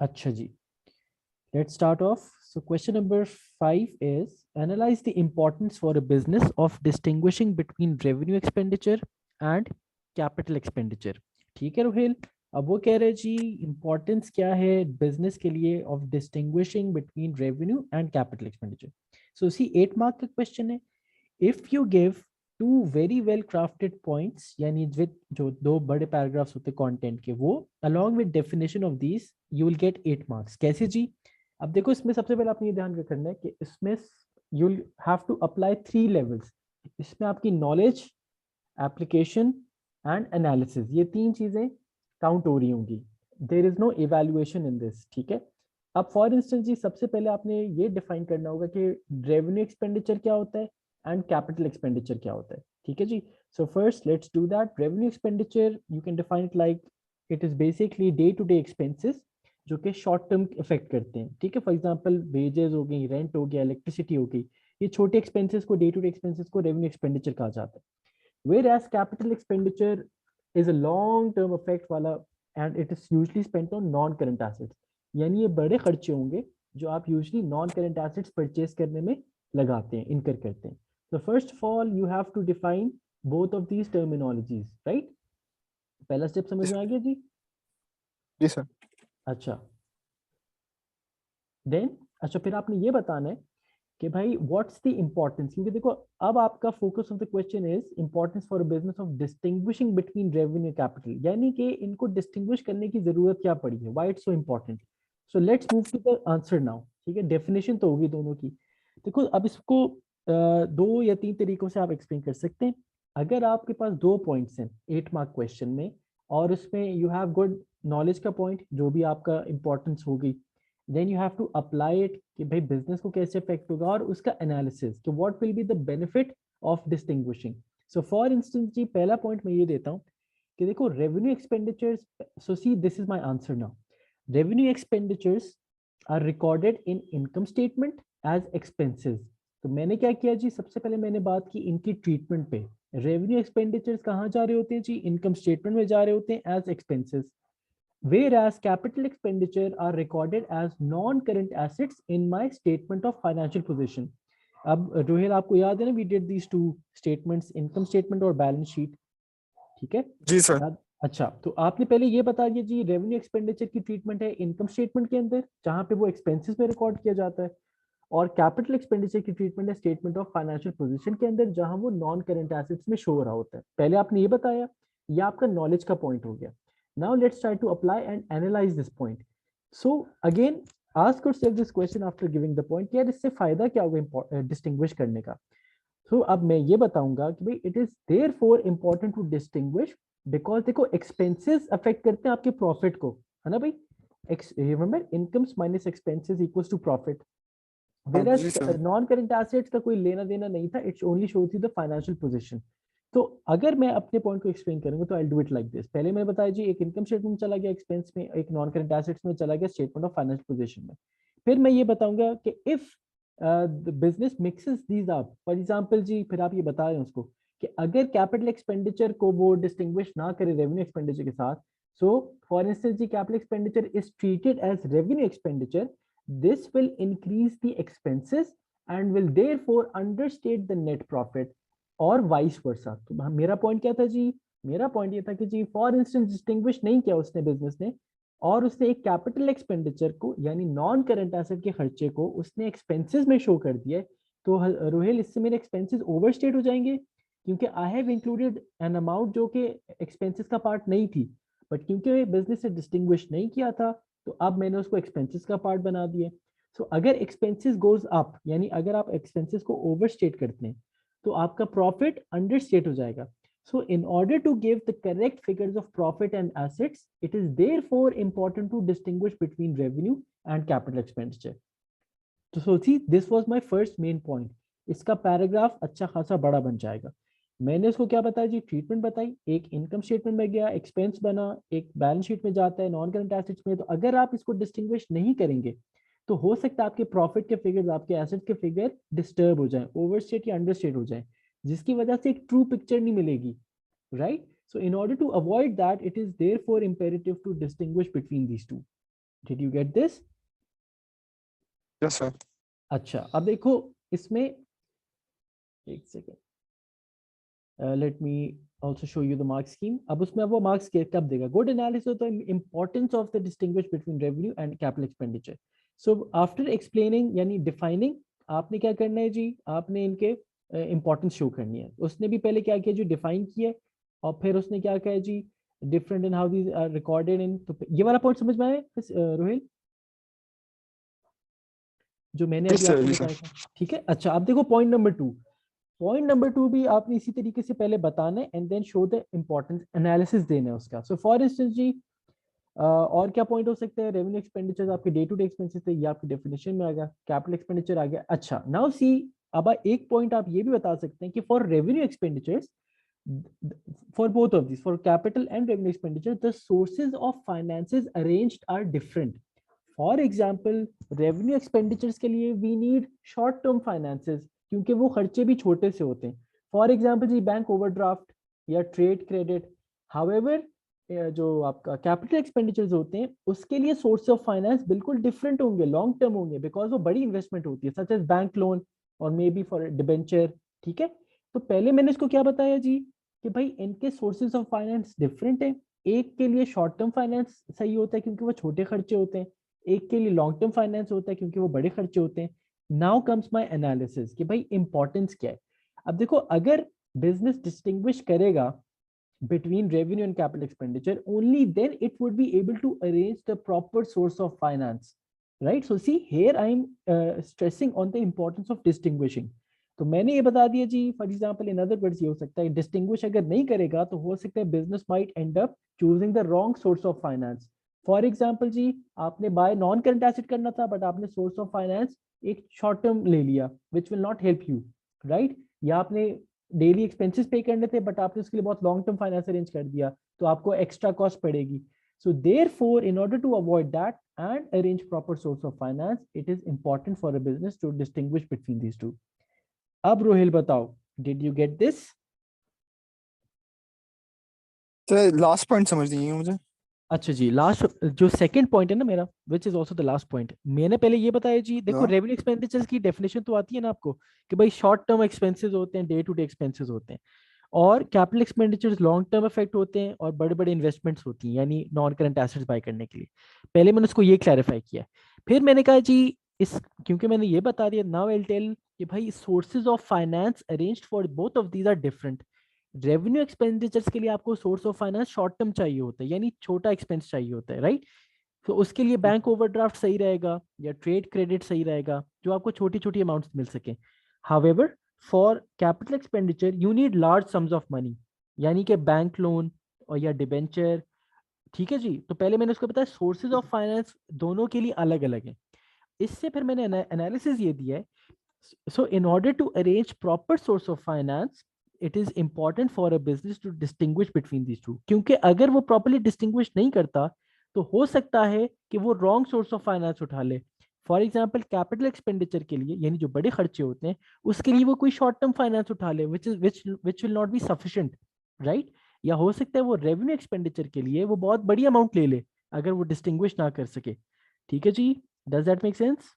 अच्छा जी, let's start off. So question number 5 is analyze the importance for a business of distinguishing between revenue expenditure and capital expenditure. ठीक है रोहिल, अब वो कह रहे जी इंपॉर्टेंस क्या है बिजनेस के लिए of distinguishing between revenue and capital expenditure. So see 8 mark का क्वेश्चन है. If you give two very well crafted points, यानी विद जो दो बड़े पैराग्राफ्स होते हैं कंटेंट के, वो along with definition of these you will get 8 marks. कैसे जी? अब देखो इसमें सबसे पहले आपने ये ध्यान रखना है कि इसमें you have to apply 3 levels. इसमें आपकी नॉलेज, एप्लीकेशन एंड एनालिसिस, ये 3 चीजें काउंट हो रही होंगी. There is no evaluation in this. ठीक है. अब फॉर इंस्टेंस जी सबसे पहले आपने ये डिफाइन करना होगा कि रेवेन्यू एक्सपेंडिचर क्या होता है एंड कैपिटल एक्सपेंडिचर क्या होता है. ठीक है जी. So first let's do that. Revenue expenditure you can define it like it is basically day to day expenses जो कि शॉर्ट टर्म इफेक्ट करते हैं. ठीक है. फॉर एग्जांपल वेजेस हो गई, रेंट हो गया, इलेक्ट्रिसिटी हो गई, ये छोटे एक्सपेंसेस को, डे टू डे एक्सपेंसेस को रेवेन्यू एक्सपेंडिचर कहा जाता है. Whereas capital expenditure is a long term effect वाला and it is usually spent on non current assets. यानी ये बड़े खर्चे होंगे जो आप usually non current assets purchase करने में लगाते हैं, incur करते हैं. So first of all you have to define both of these terminologies, right? पहला स्टेप समझ में आ गया जी? जी सर. अच्छा. देन अच्छा फिर आपने ये बताना है कि भाई व्हाट्स द इंपॉर्टेंस, क्योंकि देखो अब आपका focus of the question is importance for a business of distinguishing between revenue capital, यानी कि इनको डिस्टिंग्विश करने की जरूरत क्या पड़ी है, why it's so important. So let's move to the answer now. ठीक है. डेफिनेशन तो होगी दोनों की. देखो अब इसको 2 या 3 तरीकों से आप एक्सप्लेन कर सकते हैं. अगर आपके पास 2 पॉइंट्स हैं 8 मार्क क्वेश्चन में और उसमें यू हैव गुड नॉलेज का पॉइंट जो भी आपका इंपॉर्टेंस होगी, then you have to apply it कि भाई बिजनेस को कैसे इफेक्ट होगा और उसका एनालिसिस कि what will be the benefit of distinguishing. So for instance जी पहला पॉइंट मैं ये देता हूँ कि देखो revenue expenditures. So see this is my answer now. Revenue expenditures are recorded in income statement as expenses. तो मैंने क्या किया जी, सबसे पहले मैंने बात की इनकी ट्रीटमेंट पे. रेवेन्यू एक्सपेंडिचर्स कहाँ जा रहे होते हैं जी? इनकम स्टेटमेंट में जा रहे होते हैं as expenses, whereas capital expenditure are recorded as non-current assets in my statement of financial position. अब रोहिल आपको याद है ना, we did these two statements, income statement और balance sheet. ठीक है. जी सर. याद? अच्छा तो आपने पहले ये बता दिया जी रेवेन्यू एक्सपेंडिचर की ट्रीटमेंट है इनकम स्टेटमेंट के अंदर जहां पे वो एक्सपेंसेस में रिकॉर्ड किया जाता है, और कैपिटल एक्सपेंडिचर की ट्रीटमेंट है स्टेटमेंट ऑफ फाइनेंशियल पोजीशन के अंदर जहां वो नॉन करेंट एसेट्स में शो हो रहा होता है. पहले आपने ये बताया, ये आपका नॉलेज का पॉइंट हो गया. Now let's try to apply and analyse this point. So again ask yourself this question after giving the point, यार इससे फायदा क्या होगा डिस्टिंग्विश करने का. सो अब मैं ये बताऊंगा कि भाई it is therefore important to distinguish because देखो एक्सपेंसेस अफेक्ट करते हैं आपके प्रॉफिट को, है ना भाई? Remember incomes minus expenses equals to profit. जी Whereas sir. Non current assets का कोई लेना देना नहीं था, it's only shows you the financial position. तो अगर मैं अपने पॉइंट को एक्सप्लेन करूंगा तो I do it like this. पहले मैंने बताया जी एक इनकम स्टेटमेंट में चला गया एक्सपेंस में, एक नॉन करेंट एसेट्स में चला गया स्टेटमेंट ऑफ फाइनेंशियल पोजीशन में. फिर मैं ये बताऊंगा कि if the business mixes these up, for example जी फिर आप ये बता रहे हैं उसको कि अगर कैपिटल एक्सपेंडिचर को वो डिस्टिंग्विश ना करे रेवेन्यू एक्सपेंडिचर के साथ, सो फॉर इंस्टेंस जी capital expenditure is treated as revenue expenditure, this will increase the expenses and will therefore understate the net profit और वाइस वर्सा. तो मेरा पॉइंट क्या था जी? मेरा पॉइंट ये था कि जी फॉर इंस्टेंस डिस्टिंग्विश नहीं किया उसने बिजनेस ने, और उसने एक कैपिटल एक्सपेंडिचर को यानी नॉन करंट एसेट के खर्चे को उसने एक्सपेंसेस में शो कर दिया है. तो रोहिल इससे मेरे एक्सपेंसेस ओवरस्टेट हो जाएंगे क्योंकि I have included an amount जो कि एक्सपेंसेस का पार्ट नहीं थी, बट क्योंकि बिजनेस से डिस्टिंग्विश नहीं किया था तो अब मैंने उसको एक्सपेंसेस का पार्ट बना दिया. सो अगर एक्सपेंसेस गोज अप यानी अगर आप एक्सपेंसेस को ओवरस्टेट करते हैं तो आपका प्रॉफिट अंडरस्टेट हो जाएगा. So in order to give the correct figures of profit and assets, it is therefore important to distinguish between revenue and capital expenditure. So see, this was my first main point. इसका paragraph अच्छा खासा बड़ा बन जाएगा. मैंने उसको क्या बताया जी? ट्रीटमेंट बताई, एक इनकम स्टेटमेंट में गया, एक्सपेंस बना, एक बैलेंस शीट में जाता है, नॉन करंट एसेट्स में. तो अगर आप इसको डिस्टिंग्विश नहीं करेंगे तो हो सकता है आपके प्रॉफिट के फिगर्स, आपके एसेट के फिगर डिस्टर्ब हो जाए, ओवरस्टेट या अंडरस्टेट हो जाए, जिसकी वजह से एक ट्रू पिक्चर नहीं मिलेगी, right? So in order to avoid that, it is therefore imperative to distinguish between these two. Did you get this? Yes, sir. अच्छा, अब देखो इसमें एक second, let me also show you the mark scheme. अब उसमें अब वो marks कब देगा? गुड एनालिसिस होता है importance of the distinguish between revenue and capital expenditure. So after explaining यानी डिफाइनिंग, आपने क्या करना है जी, आपने इनके इंपॉर्टेंस शो करनी है. उसने भी पहले क्या किया जी, डिफाइन किया, और फिर उसने क्या कहा जी, different in how these are recorded in. तो ये वाला पॉइंट समझ में आया रोहिल, जो मैंने जी अभी सर, आपको जी बताया सर. था? ठीक है. अच्छा, अब देखो पॉइंट नंबर 2. पॉइंट नंबर 2 भी आपने इसी तरीके से पहले बताना है and then show the importance analysis देना है उसका. सो फॉर इंस्टेंस जी, और क्या पॉइंट हो सकते हैं? रेवेन्यू एक्सपेंडिचर्स आपके डे टू डे एक्सपेंसेस थे, ये आपकी डेफिनेशन में आ गया. कैपिटल एक्सपेंडिचर आ गया. अच्छा, नाउ सी, अब एक पॉइंट आप ये भी बता सकते हैं कि for revenue expenditures, for both of these, for capital and revenue expenditure, the sources of finances arranged are different. For example, revenue expenditures के लिए we need short term finances, क्योंकि वो खर्चे भी छोटे से होते हैं. For example जी, बैंक ओवरड्राफ्ट या ट्रेड क्रेडिट. However, जो आपका कैपिटल एक्सपेंडिचर्स होते हैं उसके लिए सोर्स ऑफ फाइनेंस बिल्कुल डिफरेंट होंगे, लॉन्ग टर्म होंगे, बिकॉज वो बड़ी इन्वेस्टमेंट होती है, सच एज बैंक लोन और मे बी फॉर डिबेंचर. ठीक है. तो पहले मैंने इसको क्या बताया जी, कि भाई इनके सोर्सेज ऑफ फाइनेंस डिफरेंट है. एक के लिए शॉर्ट टर्म फाइनेंस सही होता है क्योंकि वो छोटे खर्चे होते हैं, एक के लिए लॉन्ग टर्म फाइनेंस होता है क्योंकि वो बड़े खर्चे होते हैं. नाउ कम्स माय एनालिसिस कि भाई इंपॉर्टेंस क्या है. अब देखो, अगर बिजनेस डिस्टिंग्विश करेगा between revenue and capital expenditure, only then it would be able to arrange the proper source of finance, right? So see here I am stressing on the importance of distinguishing. तो मैंने ये बता दिया जी. For example in other words ये हो सकता है, डिस्टिंग्विश अगर नहीं करेगा तो हो सकता है business might end up choosing the wrong source of finance. For example जी, आपने बाय नॉन करंट एसेट करना था बट आपने सोर्स ऑफ फाइनेंस एक शॉर्ट टर्म ले लिया which will not help you, right? या आपने डेली एक्सपेंसेस पे करने थे बट आपने उसके लिए बहुत लॉन्ग टर्म फाइनेंस अरेंज कर दिया, तो आपको एक्स्ट्रा कॉस्ट पड़ेगी. So therefore, in order to avoid that and arrange proper source of finance, it is important for a business to distinguish between these two. अब रोहिल बताओ, did you get this? Sir last point समझ नहीं है मुझे. अच्छा जी, last जो second point है ना मेरा, which is also the last point, मैंने पहले ये बताया जी. देखो हाँ. रेवेन्यू एक्सपेंडिचर्स की डेफिनेशन तो आती है ना आपको, कि भाई शॉर्ट टर्म एक्सपेंसेस होते हैं, डे टू डे एक्सपेंसेस होते हैं, और capital expenditures long term effect होते हैं और बड़े बड़े इन्वेस्टमेंट्स होती हैं, यानी नॉन करंट एसेट्स बाय करने के लिए. पहले मैंने उसको ये क्लैरिफाई किया. फिर मैंने कहा जी, इस क्योंकि मैंने ये बता दिया, नाउ आई विल टेल कि भाई sources of finance arranged for both of these are different. Revenue expenditures के लिए आपको source of finance short term चाहिए होता है, यानी छोटा एक्सपेंस चाहिए होता है, राइट? तो उसके लिए बैंक ओवरड्राफ्ट सही रहेगा या ट्रेड क्रेडिट सही रहेगा, जो आपको छोटी छोटी अमाउंट्स मिल सके. However, for capital expenditure you need large sums of money, यानी कि बैंक लोन और या डिबेंचर. ठीक है जी. तो पहले मैंने उसको बताया सोर्सेज ऑफ फाइनेंस दोनों के लिए अलग अलग है. इससे फिर मैंने एनालिसिस ये दिया है. So in order to arrange proper source of finance, it is important for a business to distinguish between these two. क्योंकि अगर वो properly distinguish नहीं करता तो हो सकता है कि वो wrong source of finance उठा ले. फॉर एग्जाम्पल कैपिटल एक्सपेंडिचर के लिए, यानी जो बड़े खर्चे होते हैं, उसके लिए वो कोई शॉर्ट टर्म फाइनेंस उठा ले विच will not be sufficient, right? या हो सकता है वो रेवेन्यू एक्सपेंडिचर के लिए वो बहुत बड़ी अमाउंट ले ले अगर वो डिस्टिंग्विश ना कर सके. ठीक है जी, does that make sense?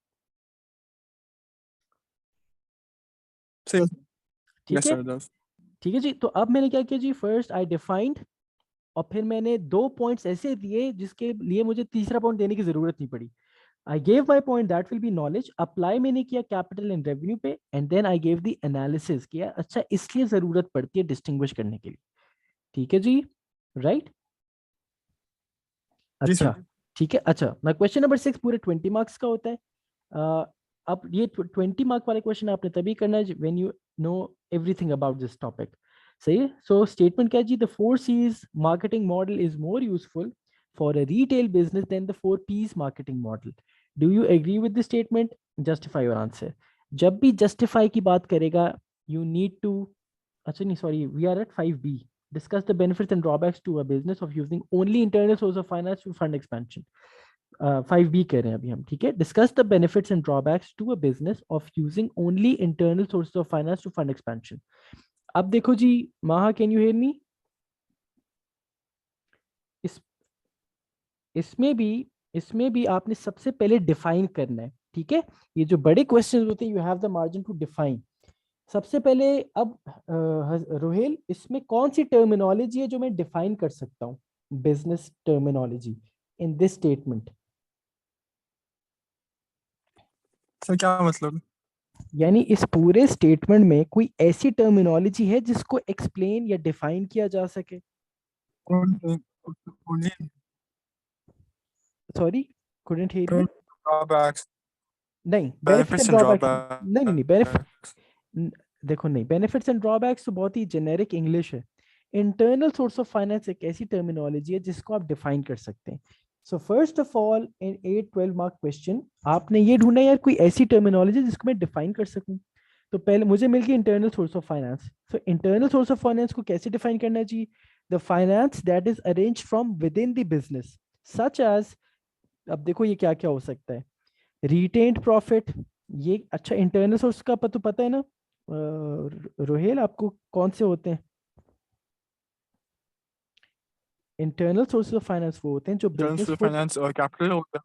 Sir. ठीक यस है. सर, दस. ठीक है जी. तो अब मैंने क्या किया जी, फर्स्ट आई डिफाइंड, और फिर मैंने दो पॉइंट्स ऐसे दिए जिसके लिए मुझे तीसरा पॉइंट देने की जरूरत नहीं पड़ी. I gave my point that will be knowledge. Apply मैंने किया कैपिटल एंड रेवेन्यू पे, and then I gave the analysis किया. अच्छा, इसलिए जरूरत पड़ती है डिस्टिंग्विश करने के लिए. ठीक है जी, राइट? जी अच्छा, सर. ठीक है. अच्छा, मैं क्वेश्चन नंबर 6 पूरे 20 मार्क्स का होता है. अब ये 20 मार्क वाले क्वेश्चन आपने तभी करना है when you know everything about this topic. सही है. सो स्टेटमेंट क्या है जी, the 4 C's marketing model is more useful for a retail business than the 4 P's marketing model. Do you agree with this statement? Justify your answer. जब भी justify की बात करेगा, यू नीड टू, अच्छा नहीं sorry, we are at 5B. Discuss the benefits and drawbacks to a business of using only internal source of finance to fund expansion. 5B कह रहे हैं अभी हम. ठीक है. Discuss the benefits and drawbacks to a business of using only internal sources of finance to fund expansion. अब देखो जी, माहा, कैन यू हेयर मी? इस इसमें भी इसमें भी आपने सबसे पहले डिफाइन करना है, ठीक है। ये जो बड़े क्वेश्चन होते हैं, you have the margin to define. सबसे पहले अब रोहेल, इसमें कौन सी टर्मिनोलॉजी है जो मैं डिफाइन कर सकता हूँ, business terminology in this statement? Sir क्या मतलब? यानी इस पूरे स्टेटमेंट में कोई ऐसी टर्मिनोलॉजी है जिसको एक्सप्लेन या डिफाइन किया जा सके? Only sorry, couldn't hear you. Drawbacks, नहीं, benefits benefits and and drawbacks नहीं, नहीं, नहीं, ड्रॉबैक्स। देखो, नहीं, बेनिफिट्स एंड ड्रॉबैक्स तो बहुत ही जेनेरिक इंग्लिश है। इंटरनल सोर्स ऑफ फाइनेंस एक ऐसी टर्मिनोलॉजी है जिसको आप डिफाइन कर सकते हैं। So first of all, in 8-12 mark question आपने ये ढूंढना यार कोई ऐसी टर्मिनोलॉजी जिसको मैं डिफाइन कर सकूं। तो पहले मुझे मिल गई internal source of finance. So internal source of finance को कैसे डिफाइन करना चाहिए? The finance that is arrange from within the business, such as, अब देखो ये क्या क्या हो सकता है। रिटेन्ड प्रॉफिट, ये अच्छा इंटरनल सोर्स का तो पता है ना रोहेल, आपको कौन से होते हैं इंटरनल सोर्सेज ऑफ फाइनेंस? वो होते हैं जो बिजनेस इंटरनल वुड, फाइनेंस और कैपिटल होता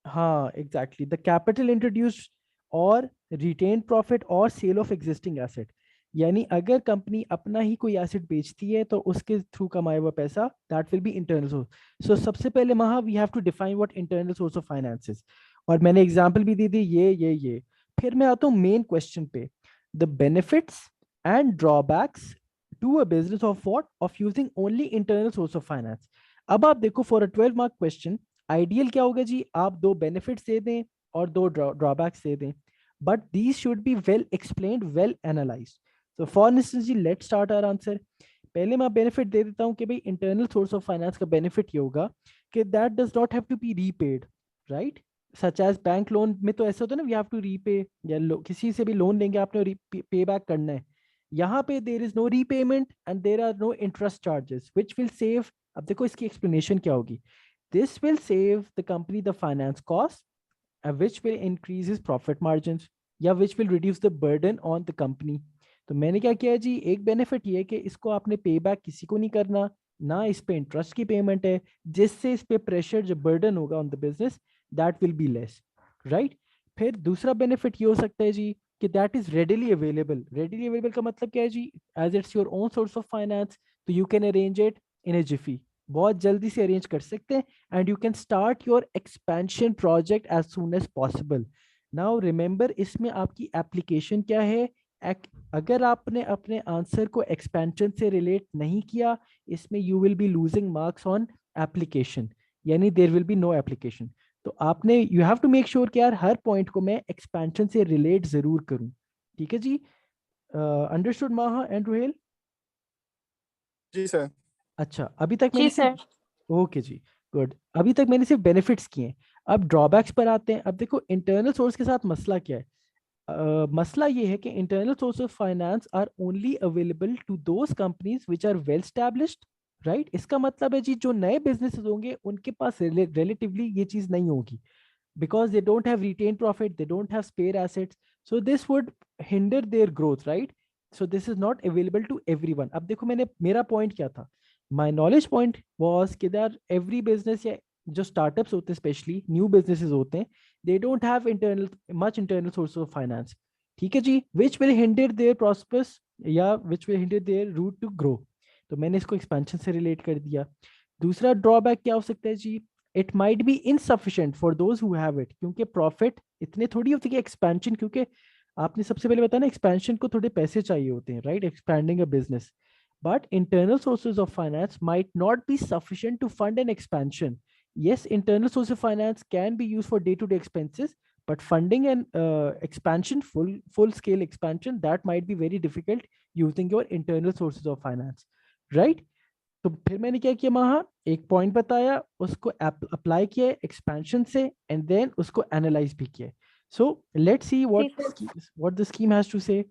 हाँ एग्जैक्टली, द कैपिटल इंट्रोड्यूस और रिटेन प्रॉफिट और सेल ऑफ एग्जिस्टिंग एसेट। यानी अगर कंपनी अपना ही कोई एसेट बेचती है तो उसके थ्रू कमाया हुआ पैसा, that will be internal source. So सबसे पहले वहां we have to define what internal source of finance is. और मैंने एग्जांपल भी दी थी, ये फिर मैं आता हूँ मेन क्वेश्चन पे। The benefits and drawbacks to a business of what, of using only internal source of finance. अब आप देखो, for a 12 mark question ideal क्या होगा जी, आप दो बेनिफिट्स दे दें और दो ड्रॉबैक्स दे दें, but these should be well explained, well analysed. So for instance जी, लेट्स स्टार्ट आवर आंसर। पहले मैं बेनिफिट दे देता हूं कि भाई इंटरनल सोर्स ऑफ फाइनेंस का बेनिफिट ये होगा कि that does not have to be repaid, right? Such as bank loan में तो ऐसा होता है ना, वी हैव टू रीपे, या किसी से भी लोन लेंगे आपने पे बैक करना है। यहाँ पे there is no repayment and there are no interest charges which will save. अब देखो इसकी एक्सप्लेनेशन क्या होगी। This will save the company the finance cost, which will increase his profit margins, या which will reduce the burden on the company. तो मैंने क्या किया जी, एक बेनिफिट ये है कि इसको आपने पे बैक किसी को नहीं करना, ना इस पे इंटरेस्ट की पेमेंट है, जिससे इस पे प्रेशर जो बर्डन होगा on the business, that will be less, right? फिर दूसरा बेनिफिट ये हो सकता है जी कि that is readily available. Readily available का मतलब क्या है जी, as it's your own source of finance, तो you can arrange it in a jiffy, बहुत जल्दी से अरेंज कर सकते हैं, and you can start your expansion project as soon as possible. Now remember, इसमें आपकी एप्लीकेशन क्या है? अगर आपने अपने आंसर को एक्सपेंशन से रिलेट नहीं किया, इसमें you will be losing marks on application, यानी there will be no application. तो आपने, you have to make sure कि यार हर पॉइंट को मैं एक्सपेंशन से रिलेट जरूर करूं, ठीक है जी? Understood Maha and Rohel? जी सर। अच्छा, अभी तक जी मैंने सर। सिर्फ, ओके जी, गुड, अभी तक मैंने सिर्फ बेनिफिट्स किए हैं। अब ड्रॉबैक्स पर आते हैं। अब देखो इंटरनल सोर्स के साथ मसला क्या है। मसला ये है कि internal source of finance are only available to those companies which are well established, right? इसका मतलब है जी, जो नए बिजनेसेस होंगे उनके पास रिलेटिवली ये चीज नहीं होगी, because they don't have retained profit, they don't have spare assets, so this would hinder their growth, right? So this is not available to everyone. अब देखो, मैंने, मेरा पॉइंट क्या था, my knowledge point was कि that every business या जो startups होते हैं, स्पेशली न्यू बिजनेसेस होते हैं, they don't have internal much internal source of finance, ठीक है जी, which will hinder their prospects या which will hinder their route to grow। तो मैंने इसको एक्सपेंशन से रिलेट कर दिया। दूसरा ड्रॉबैक क्या हो सकता है जी, it might be insufficient for those who have it, क्योंकि प्रॉफिट इतने थोड़ी होती है एक्सपेंशन, क्योंकि आपने सबसे पहले बताया ना, एक्सपेंशन को थोड़े पैसे चाहिए होते हैं, right? Expanding a business, but internal sources of finance might not be sufficient to fund an expansion. Yes, internal source of finance can be used for day-to-day expenses, but funding an expansion, full scale expansion, that might be very difficult using your internal sources of finance, right? तो फिर मैंने क्या किया, वहां एक point बताया, उसको apply किया एक्सपेंशन से, एंड देन उसको एनालाइज भी किया। सो लेट्स सी जी what sir. What the scheme has to say.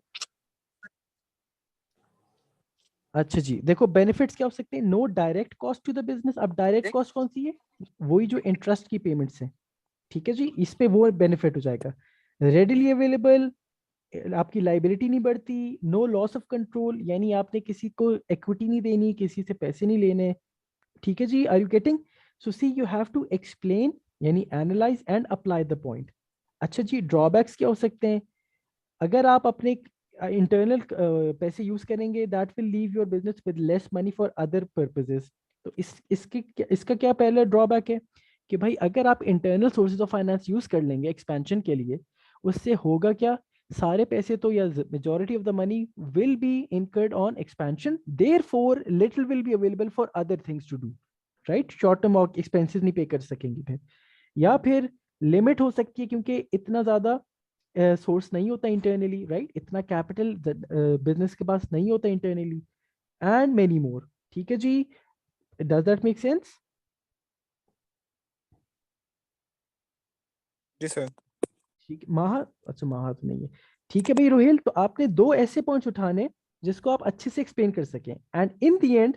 अच्छा जी, देखो बेनिफिट्स क्या हो सकते हैं, no direct cost to the business. अब डायरेक्ट कॉस्ट कौन सी है? वही जो इंटरेस्ट की पेमेंट्स है, ठीक है जी, इस पे वो बेनिफिट हो जाएगा। रेडिली अवेलेबल, आपकी लाइबिलिटी नहीं बढ़ती। नो लॉस ऑफ कंट्रोल, यानी आपने किसी को इक्विटी नहीं देनी, किसी से पैसे नहीं लेने, ठीक है जी, are you getting? So see, you have to explain यानी analyse and apply the point. अच्छा जी, ड्रॉबैक्स क्या हो सकते हैं? अगर आप अपने इंटरनल पैसे यूज करेंगे, that will leave your business with less money for other purposes. तो इसका क्या पहला ड्रॉबैक है कि भाई अगर आप internal sources of finance use कर लेंगे एक्सपेंशन के लिए, उससे होगा क्या? सारे पैसे तो या majority of the money will be incurred on expansion, therefore little will be available for other things to do, right? Short term expenses नहीं पे कर सकेंगे फिर, या फिर लिमिट हो सकती है क्योंकि इतना ज्यादा सोर्स नहीं होता इंटरनली, राइट? इतना कैपिटल बिजनेस के पास नहीं होता इंटरनली, एंड मेनी मोर। ठीक है जी, डज दैट मेक सेंस? जी सर। ठीक, अच्छा महा तो नहीं है। ठीक है भाई रोहिल, तो आपने दो ऐसे पॉइंट्स उठाने जिसको आप अच्छे से एक्सप्लेन कर सकें, एंड इन द एंड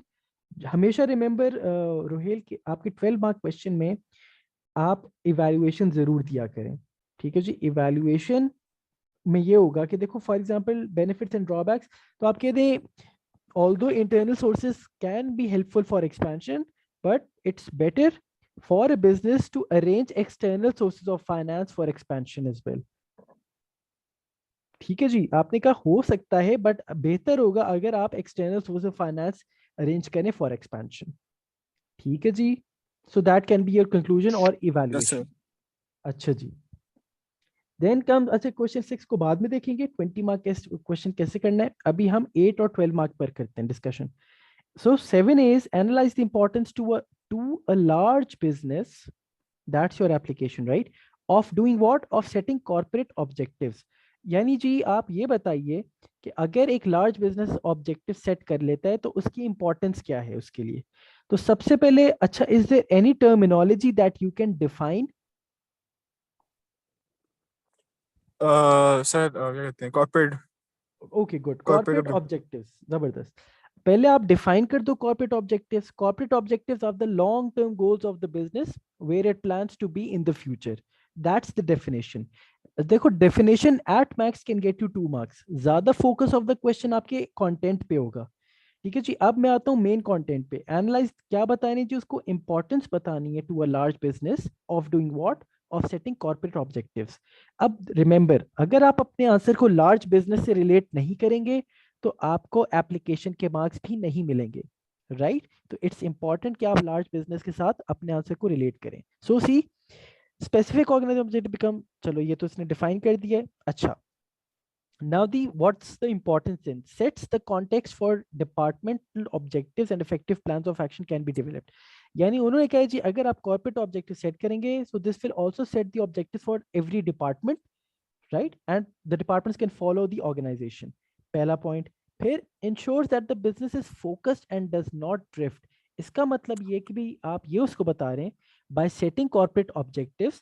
हमेशा रिमेंबर रोहिल कि आपके 12 मार्क क्वेश्चन में आप इवैल्यूएशन जरूर दिया करें। ठीक है जी, इवैल्यूएशन में ये होगा कि देखो for example benefits and drawbacks, तो आप कह दें although internal sources can be helpful for expansion, but it's better for a business to arrange external sources of finance for expansion as well। ठीक है जी, आपने कहा हो सकता है बट बेहतर होगा अगर आप external source of finance arrange करें फॉर एक्सपेंशन। ठीक है जी, so that can be your conclusion और यस सर। इवैल्यूएशन। अच्छा जी, देन कम, अच्छा क्वेश्चन 6 को बाद में देखेंगे 20 मार्क क्वेश्चन कैसे करना है, अभी हम 8 और 12 मार्क पर करते हैं discussion. So 7 is analyze the importance to a large business, that's your application, right? Of doing what? Of setting corporate objectives। यानी जी आप ये बताइए कि अगर एक लार्ज बिजनेस ऑब्जेक्टिव सेट कर लेता है तो उसकी इंपॉर्टेंस क्या है उसके लिए। तो सबसे पहले, अच्छा, is there any terminology that you can define? Sir क्या कहते हैं, corporate okay good, corporate corporate objectives, जबरदस्त। पहले आप डिफाइन कर दो corporate objectives. Corporate objectives are the long term goals of the business where it plans to be in the future, that's the definition. देखो definition at max can get you 2 marks, ज्यादा focus of the question आपके content पे होगा। ठीक है जी, अब मैं आता हूँ मेन कंटेंट पे। एनालाइज क्या बतानी जी, उसको इंपॉर्टेंस बतानी है to a large business of doing what? Of setting corporate objectives. अब रिमेंबर, अगर आप अपने आंसर को लार्ज बिजनेस से रिलेट नहीं करेंगे तो आपको एप्लीकेशन के मार्क्स भी नहीं मिलेंगे, राइट? तो इट्स इंपॉर्टेंट कि आप लार्ज बिजनेस के साथ अपने आंसर को रिलेट करें। सो सी स्पेसिफिक ऑर्गेनाइजेशन ऑब्जेक्टिव बिकम, चलो ये तो इसने डिफाइन कर दिया है। अच्छा, now the what's the importance in sets the context for departmental objectives and effective plans of action can be developed। यानी उन्होंने कहा है जी अगर आप कॉर्पोरेट ऑब्जेक्टिव सेट करेंगे so this will also set the objectives for every department, right? And the departments can follow the organization। पहला point. फिर ensures that the business is focused and does not drift। इसका मतलब ये कि भी आप ये उसको बता रहे हैं by setting corporate objectives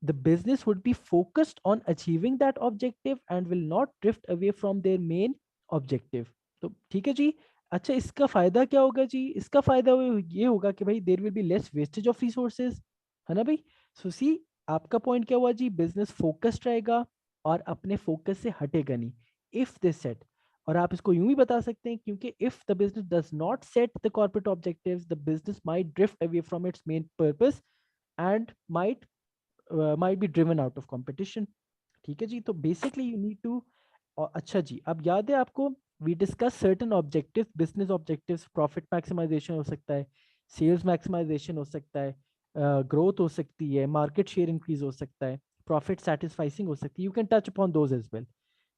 the business would be focused on achieving that objective and will not drift away from their main objective। तो ठीक है जी। अच्छा, इसका फायदा क्या होगा जी? इसका फायदा ये होगा कि भाई there will be less wastage of resources, है ना भाई? सो सी आपका पॉइंट क्या हुआ जी? बिजनेस फोकस्ड रहेगा और अपने फोकस से हटेगा नहीं इफ दे सेट। और आप इसको यूं भी बता सकते हैं क्योंकि if the business does not set the corporate objectives the business might drift away from its main purpose and might be driven out of competition। ठीक है जी, तो बेसिकली यू नीड टू। अच्छा जी, अब याद है आपको we discuss certain objective, business objectives, profit maximisation हो सकता है, सेल्स मैक्सिमाइजेशन हो सकता है, ग्रोथ हो सकती है, मार्केट शेयर इंक्रीज हो सकता है, प्रॉफिट सेटिस्फाइसिंग हो सकती है, you can touch upon those as well.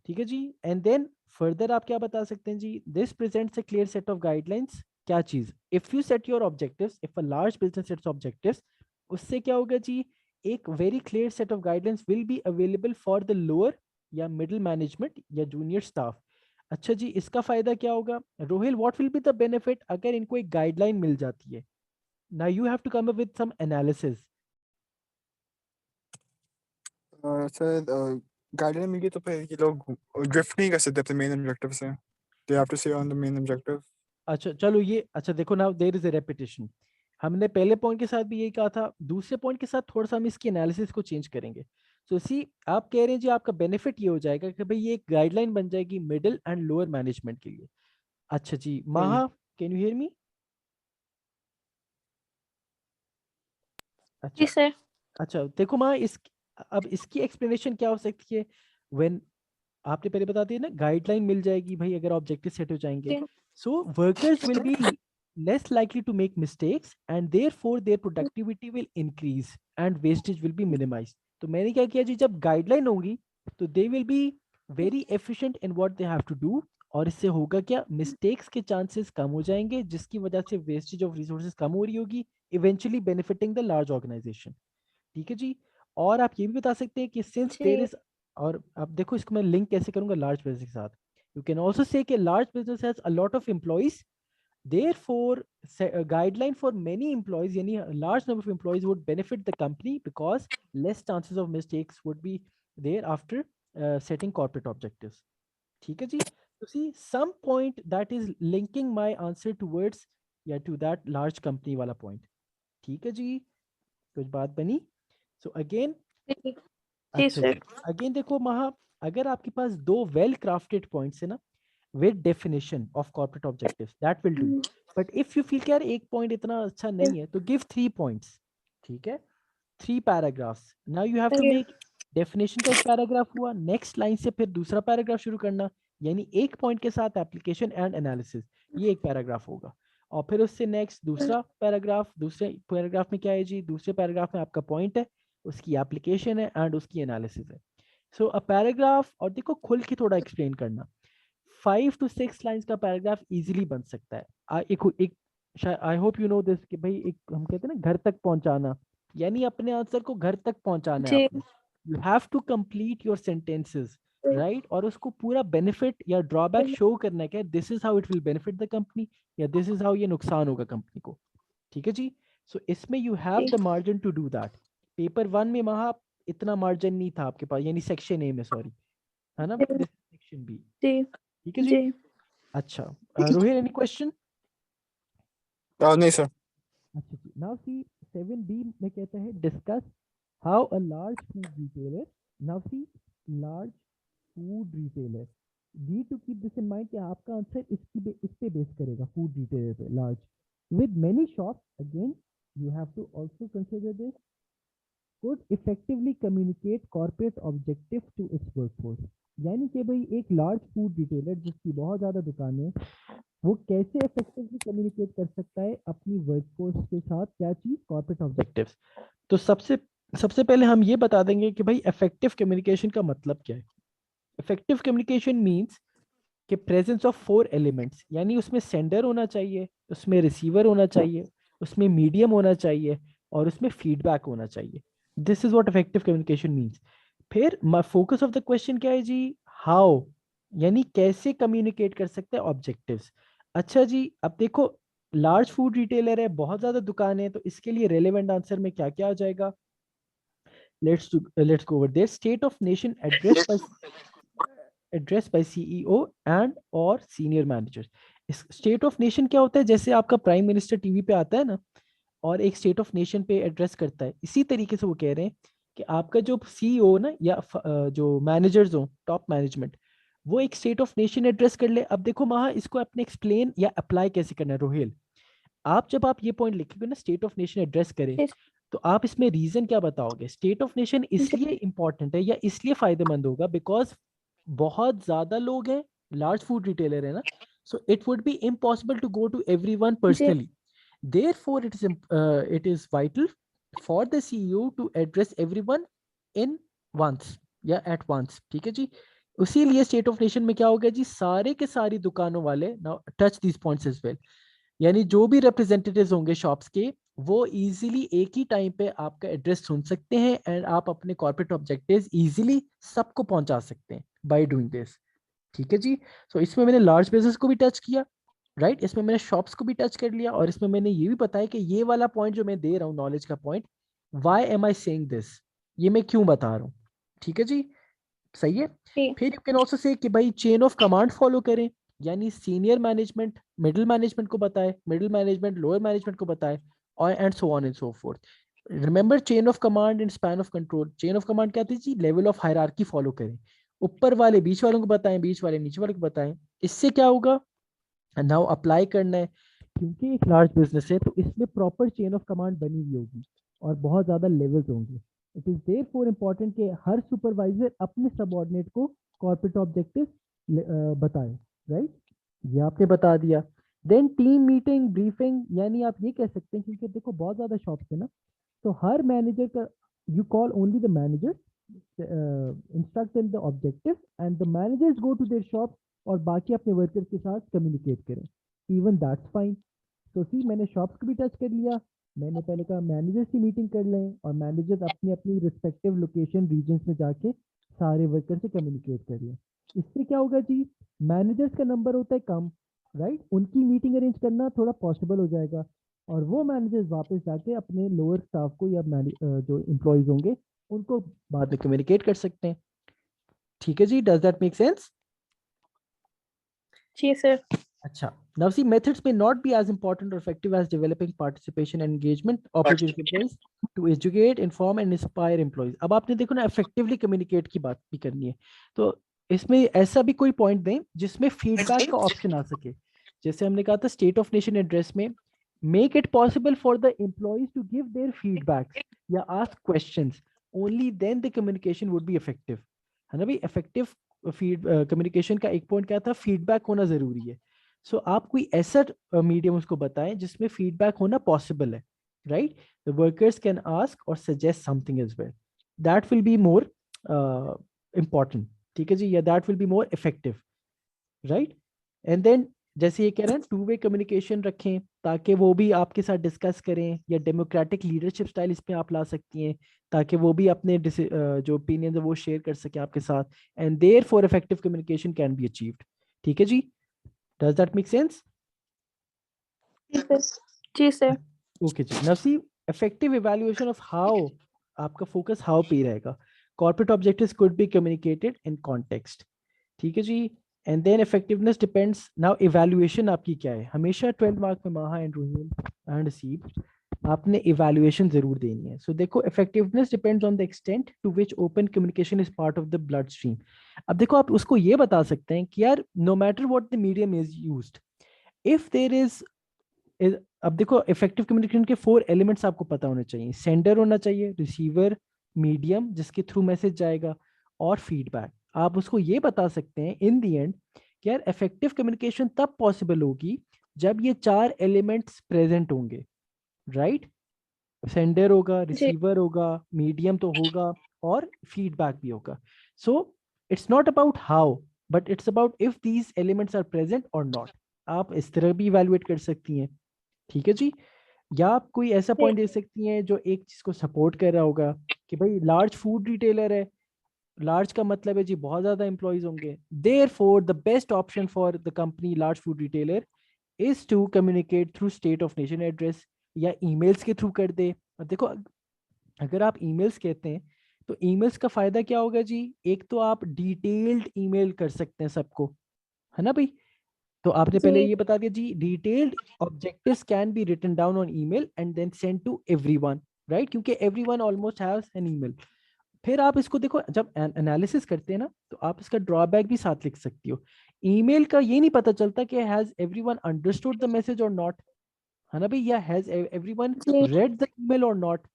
ठीक है जी, एंड देन फर्दर आप क्या बता सकते हैं जी? This presents a clear set of guidelines. क्या चीज? If you set your objectives, if a large business sets objectives, उससे क्या होगा जी? एक very clear set of guidelines will be available for the lower या मिडिल मैनेजमेंट या junior staff. अच्छा जी, इसका फायदा क्या होगा Rohil? What will be the benefit अगर इनको एक गाइडलाइन मिल जाती है? Now you have to come up with some analysis. Sir guideline मिल गई तो फिर ये लोग ड्रिफ्ट नहीं कर सकते अपने मेन ऑब्जेक्टिव से। They have to stay on the main objective. अच्छा चलो ये, अच्छा देखो ना, देयर इज अ रेपिटेशन। हमने पहले पॉइंट के साथ भी यही कहा था, दूसरे पॉइंट के साथ थोड़ा सा हम इसकी एनालिसिस को चेंज करेंगे। सो सी आप कह रहे हैं जी आपका बेनिफिट ये हो जाएगा कि भाई ये एक गाइडलाइन बन जाएगी मिडिल एंड लोअर मैनेजमेंट के लिए। अच्छा जी, माहा कैन यू हियर मी? जी अच्छा, सर। अच्छा देखो माँ, अब इसकी एक्सप्लेनेशन क्या हो सकती है? व्हेन आपने पहले बता दिया ना, गाइडलाइन मिल जाएगी भाई अगर ऑब्जेक्टिव सेट हो जाएंगे, so workers will be less likely to make mistakes and therefore their productivity will increase and wastage will be minimized. तो मैंने क्या किया जी, जब गाइडलाइन होगी तो they will be very efficient in what they have to do, और इससे होगा क्या, मिस्टेक्स के चांसेस कम हो जाएंगे जिसकी वजह से वेस्टेज ऑफ रिसोर्सेज कम हो रही होगी, eventually benefiting the large organisation. ठीक है जी। और आप ये भी बता सकते हैं कि सिंस देयर इज, और अब देखो इसको मैं लिंक कैसे करूंगा लार्ज बिजनेस के साथ, यू कैन ऑल्सो से कि large business has a lot of employees, therefore a guideline for many employees, yani a large number of employees would benefit the company because less chances of mistakes would be there after setting corporate objectives. ठीक है जी। तो see some point that is linking my answer towards या to that large company वाला point। ठीक है जी, कुछ बात बनी? सो अगेन, जी अच्छा सर। जी, अगेन देखो महा, अगर आपके पास दो वेल क्राफ्टेड पॉइंट्स है ना with definition of corporate objectives, that will do. But if you feel कि यार एक पॉइंट इतना अच्छा नहीं है तो give 3 points। ठीक है, 3 paragraphs। now you have to make definition का एक पैराग्राफ हुआ, नेक्स्ट लाइन से फिर दूसरा पैराग्राफ शुरू करना, यानी एक पॉइंट के साथ एप्लीकेशन एंड एनालिसिस, ये एक पैराग्राफ होगा। और फिर उससे नेक्स्ट दूसरा पैराग्राफ, दूसरे पैराग्राफ में क्या है जी, दूसरे पैराग्राफ में आपका पॉइंट है, उसकी एप्लीकेशन है एंड उसकी एनालिसिस है। सो अ पैराग्राफ, और देखो खुल के थोड़ा एक्सप्लेन करना, 5 to 6 लाइंस का पैराग्राफ इजीली बन सकता है। एक I hope you know this कि भाई एक हम कहते हैं ना घर तक पहुंचाना, यानी अपने आंसर को घर तक पहुंचाना है जी आपने। You have to complete your sentences, right, और उसको पूरा बेनिफिट या ड्रॉबैक शो करना है कि this is how it will benefit the company, या दिस इज हाउ ये नुकसान होगा कंपनी को। ठीक है जी। सो इसमें you have the margin to do that. Paper 1 में वहां इतना मार्जिन नहीं था आपके पास, यानी सेक्शन ए में, सॉरी, है ना, दिस सेक्शन बी। जी ठीक है जी। जी अच्छा, रोहित एनी क्वेश्चन? नहीं सर। अच्छा जी, नाउ सी 7B में कहता है discuss how a large food retailer, now see large food retailer, need to keep this in mind कि आपका आंसर इस पे बेस करेगा, फूड रिटेलर पे, large with many shops, again you have to also consider this, could effectively communicate corporate objective to its workforce। यानी कि भाई एक लार्ज फूड रिटेलर जिसकी बहुत ज़्यादा दुकानें हैं, वो कैसे इफेक्टिवली कम्युनिकेट कर सकता है अपनी वर्कफोर्स के साथ, क्या चीज़, कॉर्पोरेट ऑब्जेक्टिव्स। तो सबसे सबसे पहले हम ये बता देंगे कि भाई इफेक्टिव कम्युनिकेशन का मतलब क्या है। इफेक्टिव कम्युनिकेशन मीन्स कि प्रेजेंस ऑफ 4 एलिमेंट्स, यानी उसमें सेंडर होना चाहिए, उसमें रिसीवर होना चाहिए, उसमें मीडियम होना चाहिए, और उसमें फीडबैक होना चाहिए। This is what effective communication means. फिर फोकस ऑफ द क्वेश्चन क्या है जी, हाउ, यानी कैसे कम्युनिकेट कर सकते हैं ऑब्जेक्टिव्स। अच्छा जी, अब देखो लार्ज फूड रिटेलर है, बहुत ज्यादा दुकान है, तो इसके लिए रेलेवेंट आंसर में क्या क्या आ जाएगा, let's go over there. State of nation address by CEO and और senior managers. State of nation क्या होता है, जैसे आपका प्राइम मिनिस्टर टीवी पे आता है ना और एक स्टेट ऑफ नेशन पे एड्रेस करता है, इसी तरीके से वो कह रहे हैं कि आपका जो सीईओ ना या जो मैनेजर्स हो, टॉप मैनेजमेंट, वो एक स्टेट ऑफ नेशन एड्रेस कर ले। अब देखो वहां इसको अपने एक्सप्लेन या अप्लाई कैसे करना है रोहिल, आप जब आप ये पॉइंट लिखोगे ना स्टेट ऑफ नेशन एड्रेस करें, तो आप इसमें रीजन क्या बताओगे। स्टेट ऑफ नेशन इसलिए इंपॉर्टेंट है या इसलिए फायदेमंद होगा बिकॉज बहुत ज्यादा लोग हैं, लार्ज फूड रिटेलर है ना, so it would be impossible to go to everyone जी personally, therefore it is vital for the CEO to address everyone in once या at once। ठीक है जी। उसीलिए स्टेट ऑफ नेशन में क्या हो गया जी, सारे के सारी दुकानों वाले, now touch these points as well, यानी जो भी रिप्रेजेंटेटिव्स होंगे शॉप्स के, वो इजीली एक ही टाइम पे आपका एड्रेस सुन सकते हैं एंड आप अपने कॉर्पोरेट ऑब्जेक्टिव्स इजीली सबको पहुंचा सकते हैं बाय डूइंग दिस। ठीक है जी। सो इसमें मैंने लार्ज बिजनेस को भी टच किया, राइट, इसमें मैंने शॉप्स को भी टच कर लिया, और इसमें मैंने ये भी बताया कि ये वाला पॉइंट जो मैं दे रहा हूँ नॉलेज का point, why am I saying this, ये मैं क्यों बता रहा हूँ। ठीक है जी, सही है। जी फिर यू कैन ऑल्सो से कि भाई चेन ऑफ कमांड फॉलो करें, यानी सीनियर मैनेजमेंट मिडिल मैनेजमेंट को बताए, मिडिल मैनेजमेंट लोअर मैनेजमेंट को बताए, और and so on and so fourth. Remember chain of command and span of control. Chain of command क्या थी जी, लेवल ऑफ हायरार्की फॉलो करें, ऊपर वाले बीच वालों को बताएं, बीच वाले नीचे वालों को बताएं। इससे क्या होगा, नाउ अप्लाई करना है, क्योंकि एक लार्ज बिजनेस है तो इसमें प्रॉपर चेन ऑफ कमांड बनी हुई होगी। और बहुत ज़्यादा लेवल्स होंगे। इट इज़ देयरफॉर इम्पोर्टेंट कि हर सुपरवाइजर अपने सबऑर्डिनेट को कॉर्पोरेट ऑब्जेक्टिव बताए, राइट? ये आपने बता दिया। देन टीम मीटिंग ब्रीफिंग, यानी आप ये कह सकते हैं, क्योंकि देखो बहुत ज़्यादा शॉप्स है ना, तो हर मैनेजर का you call only the managers, instruct them the objective, and the managers go to their shop और बाकी अपने वर्कर्स के साथ कम्युनिकेट करें। Even that's fine. तो सी मैंने शॉप्स को भी टच कर लिया, मैंने पहले कहा मैनेजर्स की मीटिंग कर लें और मैनेजर्स अपनी अपनी रिस्पेक्टिव लोकेशन रीजन्स में जाके सारे वर्कर से कम्युनिकेट कर लें। इससे क्या होगा जी, मैनेजर्स का नंबर होता है कम, राइट? उनकी मीटिंग अरेंज करना थोड़ा पॉसिबल हो जाएगा और वो मैनेजर्स वापस जाके अपने लोअर स्टाफ को या जो एम्प्लॉयज होंगे उनको बाद में कम्युनिकेट कर सकते हैं। ठीक है जी, डज दैट मेक सेंस? जी सर। अच्छा, now see methods may not be as important or effective as developing participation and engagement opportunity employees to educate, inform and inspire employees। अब आपने देखो ना effectively communicate की बात भी करनी है, तो इसमें ऐसा भी कोई पॉइंट दें जिसमें फीडबैक का ऑप्शन आ सके। जैसे हमने कहा था स्टेट ऑफ नेशन एड्रेस में, make it possible for the employees to give their feedbacks या ask questions, only then the communication would be effective. है ना भाई? इफेक्टिव कम्युनिकेशन का एक पॉइंट क्या था, फीडबैक होना जरूरी है। सो आप कोई ऐसा मीडियम उसको बताएं जिसमें फीडबैक होना पॉसिबल है, right? The workers can ask और suggest something as well, that will be more important. ठीक है जी, या that will be more effective, right? And then जैसे ये कह रहे हैं टू वे कम्युनिकेशन रखें ताकि वो भी आपके साथ डिस्कस करें, या डेमोक्रेटिक लीडरशिप स्टाइल इसमें आप ला सकती हैं ताकि वो भी अपने जो ओपिनियन है वो शेयर कर सके आपके साथ, and therefore effective communication can be achieved. ठीक है जी, डज दैट मेक सेंस? जी सर। ओके जी, now see effective evaluation of how, आपका फोकस हाउ पे रहेगा। Corporate objectives could be communicated in context. ठीक है जी, and then effectiveness depends, now evaluation आपकी क्या है? हमेशा 12 मार्क में माहा एंड रोहिल एंड नसीब आपने इवैल्यूएशन जरूर देनी है। सो देखो, effectiveness depends on the extent to which open communication is part of the bloodstream. अब देखो आप उसको ये बता सकते हैं कि यार no matter what the medium is used, if there is, अब देखो इफेक्टिव कम्युनिकेशन के 4 एलिमेंट्स आपको पता होने चाहिए। सेंडर होना चाहिए, रिसीवर, मीडियम जिसके थ्रू मैसेज जाएगा, और फीडबैक। आप उसको ये बता सकते हैं इन दी एंड कि यार इफेक्टिव कम्युनिकेशन तब पॉसिबल होगी जब ये 4 एलिमेंट्स प्रेजेंट होंगे, राइट? सेंडर होगा, जी रिसीवर होगा, मीडियम तो होगा, और फीडबैक भी होगा। So it's not about how, but it's about if these elements are present और नॉट। आप इस तरह भी इवैल्यूएट कर सकती हैं। ठीक है जी, या आप कोई ऐसा जी पॉइंट दे सकती हैं जो एक चीज को सपोर्ट कर रहा होगा कि भाई लार्ज फूड रिटेलर है, लार्ज का मतलब है जी बहुत ज्यादा एम्प्लॉयज होंगे, therefore the best option for the company large food retailer is to communicate through state of nation address, या ईमेल्स के थ्रू कर दे। अब देखो अगर आप ईमेल्स कहते हैं तो ईमेल्स का फायदा क्या होगा जी, एक तो आप डिटेल्ड ईमेल कर सकते हैं सबको, है ना भाई? तो आपने पहले जी ये बता दिया जी, detailed objectives can be written down on email and then send to everyone, right? क्योंकि everyone almost haves an email. फिर आप इसको देखो, जब एनालिसिस करते हैं ना, तो आप इसका ड्रॉबैक भी साथ लिख सकती हो। ईमेल का ये नहीं पता चलता कि has everyone understood the message और नॉट, है ना भाई? या हैज एवरीवन जी रेड द ईमेल और नॉट,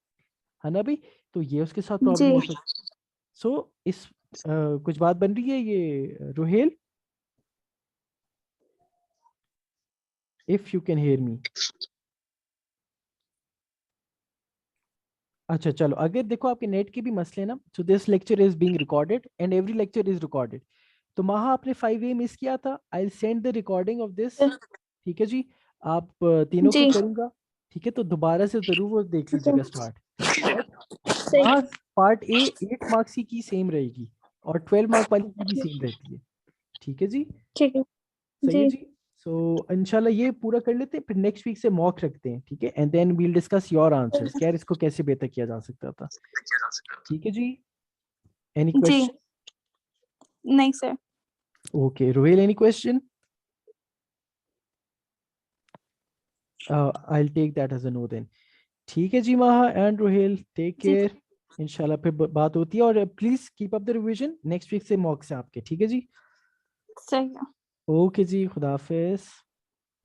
है ना भाई? तो ये उसके साथ जी प्रॉब्लम हो सकती है। सो इस कुछ बात बन रही है ये Rohel, if you can hear me? अच्छा चलो, अगर देखो आपके नेट के भी मसले ना, so this lecture is being recorded and every lecture is recorded. तो महा आपने 5A मिस किया था, I send the recording of this. ठीक है जी, आप तीनों को जी करूंगा। ठीक है, तो दोबारा से जरूर वो देख लीजिएगा स्टार्ट। सही हाँ, पार्ट ए 8 मार्क्स की सेम रहेगी और 12 मार्क वाली की भी सेम रहती है। ठीक है जी, ठीक है सही है जी जी। सो इंशाल्लाह ये पूरा कर लेते हैं, फिर नेक्स्ट वीक से मॉक रखते हैं। ठीक है, and then we'll discuss your answers, क्या इसको कैसे बेहतर किया जा सकता था। ठीक है जी, एनी जी क्वेश्चन? नहीं sir. Okay Rohail, any question? I'll take that as a no then. ठीक है जी महा एंड रोहिल, टेक जी केयर। इंशाल्लाह फिर बात होती है, और please keep up the revision, next week से मॉक्स है आपके। ठीक है जी, सही है। ओके जी, खुदा हाफिज।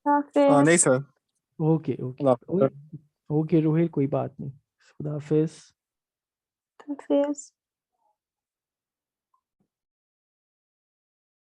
फिर नहीं सर। ओके ओके अल्लाह हाफ़िज़ सर। ओके रोहिल, कोई बात नहीं। खुदा हाफिज। Confused.